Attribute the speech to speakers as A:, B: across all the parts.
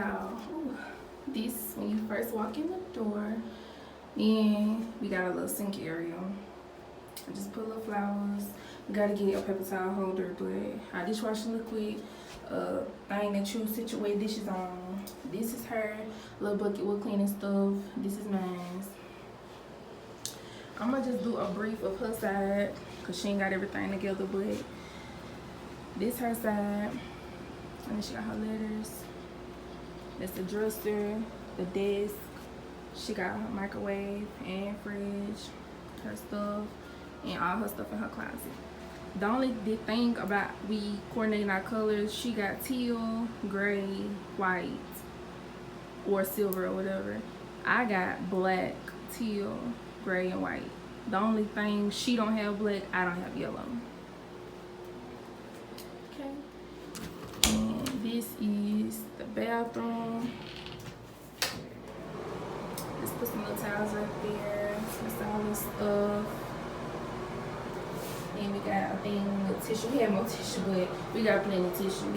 A: y'all, this when you first walk in the door, then we got a little sink area. I just put little flowers. We gotta get a paper towel holder, but our dishwasher liquid, thing that you situate dishes on. This is her little bucket with cleaning stuff. This is mine. I'm gonna just do a brief of her side because she ain't got everything together, but this her side. And then she got her letters. That's the dresser, the desk. She got her microwave and fridge, her stuff, and all her stuff in her closet. The only big thing about we coordinating our colors, she got teal, gray, white, or silver or whatever. I got black, teal, gray, and white. The only thing, she don't have black, I don't have yellow. Okay. And this is the bathroom. Just put some little towels right there. That's all this stuff. And we got a thing with tissue. We have more tissue, but we got plenty of tissue.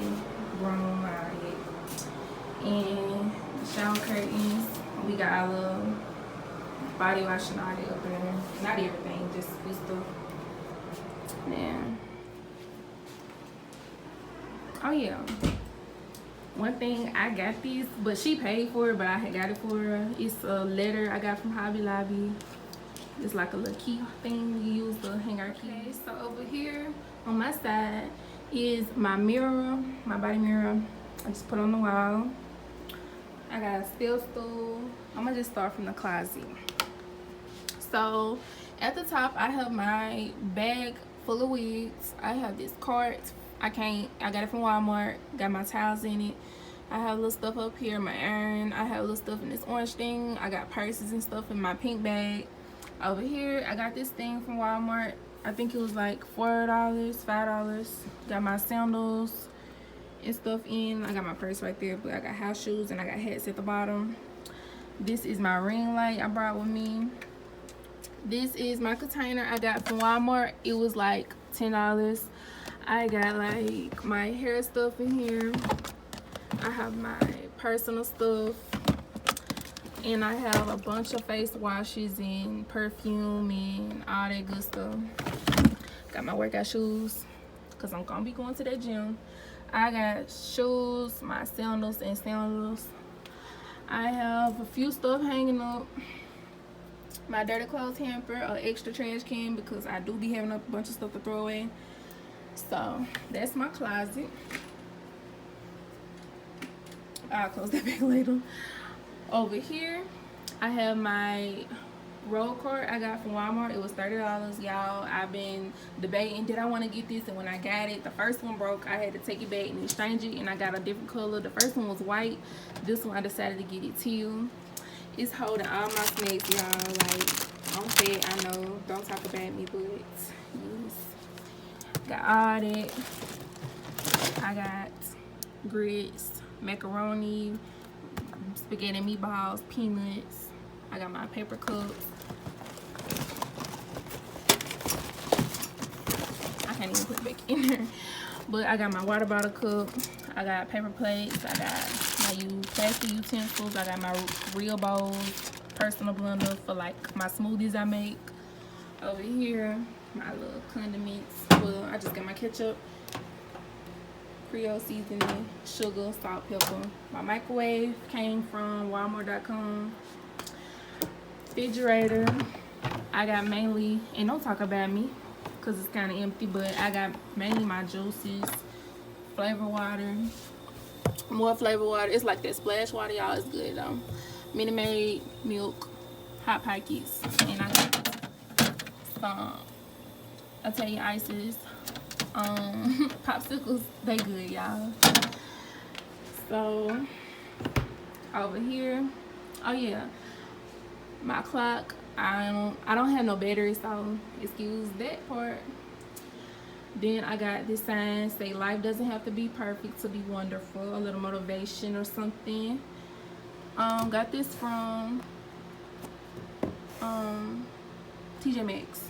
A: Grown out it. And the shower curtains. We got our little body wash and all that up there. Not everything, just good stuff. Now, oh yeah. One thing, I got this, but she paid for it, but I had got it for her. It's a letter I got from Hobby Lobby. It's like a little key thing you use to hang our keys. Okay, so over here on my side is my mirror, my body mirror. I just put on the wall. I got a steel stool. I'm gonna just start from the closet. So at the top, I have my bag full of wigs. I have this cart. I got it from Walmart. Got my towels in it. I have little stuff up here, my iron. I have little stuff in this orange thing. I got purses and stuff in my pink bag. Over here, I got this thing from Walmart. I think it was like $4, $5. Got my sandals and stuff in. I got my purse right there, but I got house shoes and I got hats at the bottom. This is my ring light I brought with me. This is my container I got from Walmart. It was like $10. I got like my hair stuff in here. I have my personal stuff. And I have a bunch of face washes and perfume and all that good stuff. Got my workout shoes because I'm going to be going to that gym. I got shoes, my sandals and sandals. I have a few stuff hanging up. My dirty clothes hamper, an extra trash can because I do be having a bunch of stuff to throw away. So that's my closet. I'll close that back later. Over here, I have my roll cart I got from Walmart. It was $30, y'all. I've been debating, did I want to get this? And when I got it, the first one broke. I had to take it back and exchange it, and I got a different color. The first one was white. This one, I decided to get it teal. It's holding all my snacks, y'all. Like, I'm fat, I know. Don't talk about me, but yes. Got all that. I got grits, macaroni, spaghetti meatballs, peanuts. I got my paper cups. I can't even put it back in there. But I got my water bottle cup. I got paper plates. I got my plastic utensils. I got my real bowls, personal blender for like my smoothies I make. Over here, my little condiments. Well, I just got my ketchup, Creole seasoning, sugar, salt, pepper. My microwave came from Walmart.com. Refrigerator, I got mainly, and don't talk about me because it's kind of empty, but I got mainly my juices, flavor water, more flavor water. It's like that splash water, y'all. It's good though. Minute Maid milk, hot pockets, and I got some Italian ices. Popsicles, they good, y'all. So over here, oh yeah, my clock. I don't have no battery, so excuse that part. Then I got this sign say life doesn't have to be perfect to be wonderful. A little motivation or something. Got this from TJ Maxx.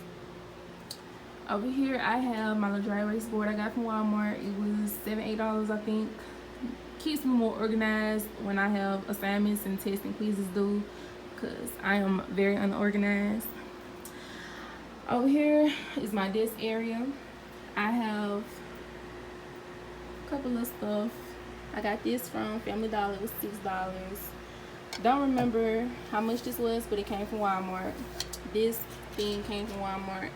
A: Over here I have my little dry erase board I got from Walmart. It was $7, $8, I think. keeps me more organized when I have assignments and tests and quizzes due, because I am very unorganized. Over here is my desk area. I have a couple of stuff. I got this from Family Dollar. It was $6. Don't remember how much this was, but it came from Walmart. This thing came from Walmart,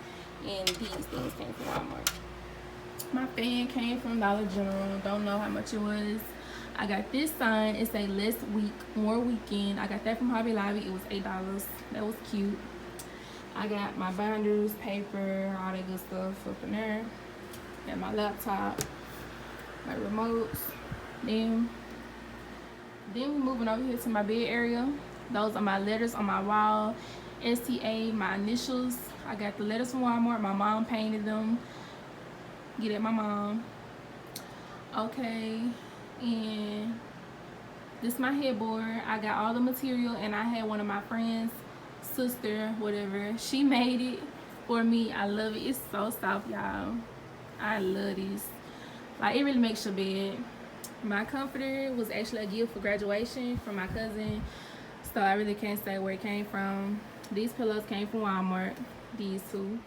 A: and these things came from Walmart. My fan came from Dollar General. Don't know how much it was. I got this sign. It say less week, more weekend. I got that from Hobby Lobby. It was $8. That was cute. I got my binders, paper, all that good stuff up in there. Got my laptop, my remotes. Then we're moving over here to my bed area. Those are my letters on my wall. STA, my initials. I got the letters from Walmart. My mom painted them. Get at my mom. Okay, and this is my headboard. I got all the material, and I had one of my friends, sister, whatever, she made it for me. I love it. It's so soft, y'all. I love this. Like, it really makes your bed. My comforter was actually a gift for graduation from my cousin, so I really can't say where it came from. These pillows came from Walmart, these two.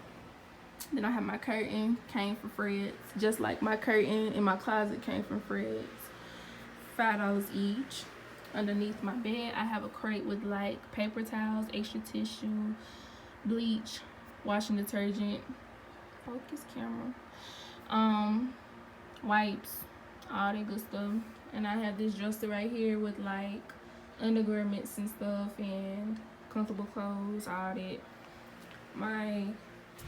A: Then I have my curtain, came from Fred's, just like my curtain in my closet came from Fred's. $5 each. Underneath my bed, I have a crate with like paper towels, extra tissue, bleach, washing detergent, focus camera, wipes, all that good stuff. And I have this dresser right here with like undergarments and stuff and comfortable clothes, all that. My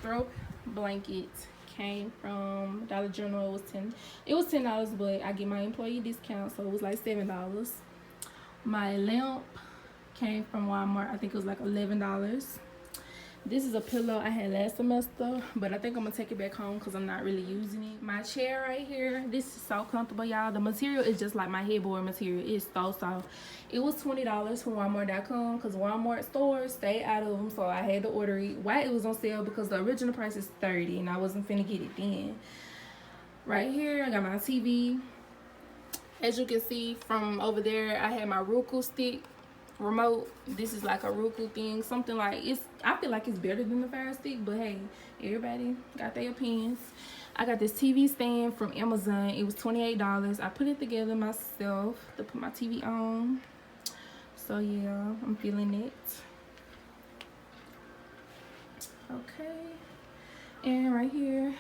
A: throw blanket came from Dollar General. It was $10, but I get my employee discount, so it was like $7. My lamp came from Walmart. I think it was like $11. This is a pillow I had last semester, but I think I'm gonna take it back home because I'm not really using it. My chair right here, this is so comfortable, y'all. The material is just like my headboard material. It's so soft. It was $20 from Walmart.com because Walmart stores stay out of them, so I had to order it. Why it was on sale? Because the original price is $30 and I wasn't finna get it then. Right here, I got my TV. As you can see from over there, I had my Roku stick remote. This is like a Roku thing, something like, I feel like it's better than the Fire Stick, but hey, everybody got their opinions. I got this TV stand from Amazon. It was $28. I put it together myself to put my TV on. So yeah, I'm feeling it. Okay, and right here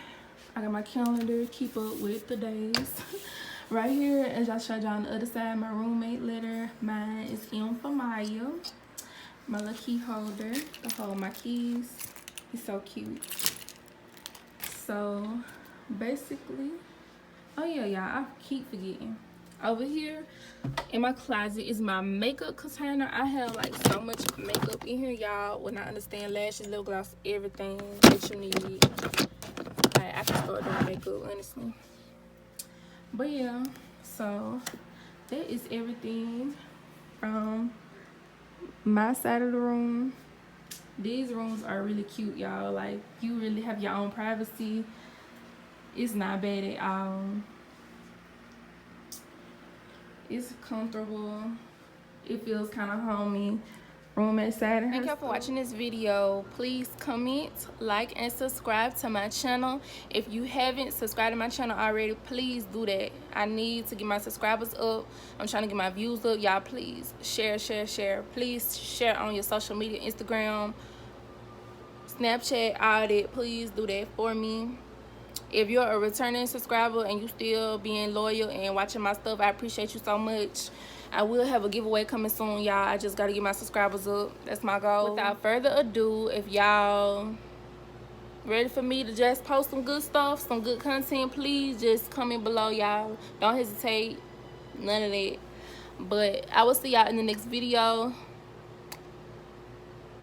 A: I got my calendar, keep up with the days. Right here, as I showed y'all on the other side, my roommate letter. Mine is M for Maya. My little key holder to hold my keys. It's so cute. So basically, oh yeah, y'all, I keep forgetting. Over here in my closet is my makeup container. I have like so much makeup in here, y'all. When I understand lashes, lip gloss, everything that you need. Like, I can start doing makeup, honestly. But yeah, so that is everything from my side of the room. These rooms are really cute, y'all. Like, you really have your own privacy. It's not bad at all. It's comfortable. It feels kind of homey. Roommate side. Thank y'all for watching this video. Please comment, like, and subscribe to my channel. If you haven't subscribed to my channel already, please do that. I need to get my subscribers up. I'm trying to get my views up. Y'all, please share. Please share on your social media, Instagram, Snapchat, all that. Please do that for me. If you're a returning subscriber and you still being loyal and watching my stuff, I appreciate you so much. I will have a giveaway coming soon, y'all. I just gotta get my subscribers up. That's my goal. Without further ado, if y'all ready for me to just post some good stuff, some good content, please just comment below, y'all. Don't hesitate, none of that. But I will see y'all in the next video.